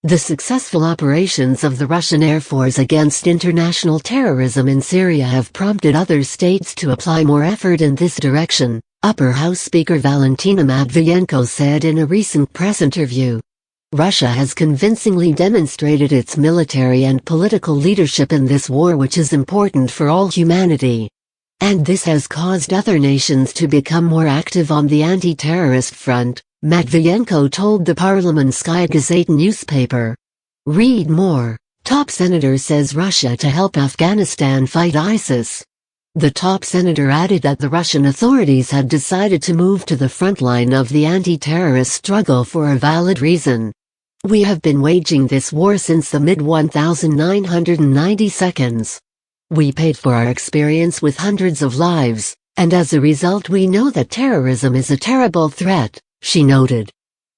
The successful operations of the Russian Air Force against international terrorism in Syria have prompted other states to apply more effort in this direction, Upper House Speaker Valentina Matviyenko said in a recent press interview. Russia has convincingly demonstrated its military and political leadership in this war, which is important for all humanity. And this has caused other nations to become more active on the anti-terrorist front, Matviyenko told the Parliamentskaya Gazeta newspaper. Read more. Top senator says Russia to help Afghanistan fight ISIS. The top senator added that the Russian authorities had decided to move to the front line of the anti-terrorist struggle for a valid reason. We have been waging this war since the mid-1990s. We paid for our experience with hundreds of lives, and as a result we know that terrorism is a terrible threat, she noted.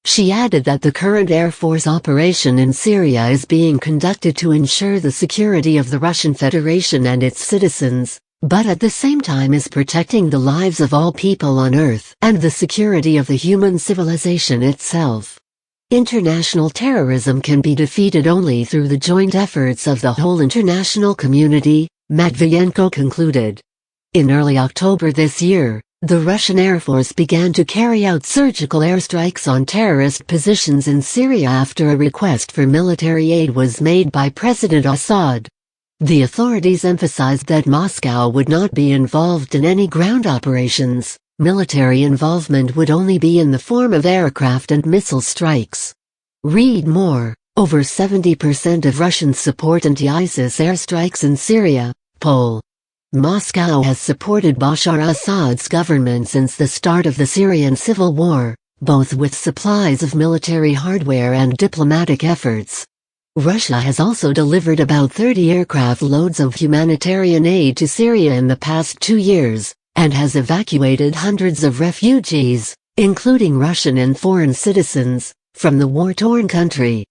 She added that the current Air Force operation in Syria is being conducted to ensure the security of the Russian Federation and its citizens, but at the same time is protecting the lives of all people on Earth and the security of the human civilization itself. International terrorism can be defeated only through the joint efforts of the whole international community, Matviyenko concluded. In early October this year, the Russian Air Force began to carry out surgical airstrikes on terrorist positions in Syria after a request for military aid was made by President Assad. The authorities emphasized that Moscow would not be involved in any ground operations. Military involvement would only be in the form of aircraft and missile strikes. Read more. Over 70% of Russians support anti-ISIS airstrikes in Syria, poll. Moscow has supported Bashar Assad's government since the start of the Syrian civil war, both with supplies of military hardware and diplomatic efforts. Russia has also delivered about 30 aircraft loads of humanitarian aid to Syria in the past 2 years, and has evacuated hundreds of refugees, including Russian and foreign citizens, from the war-torn country.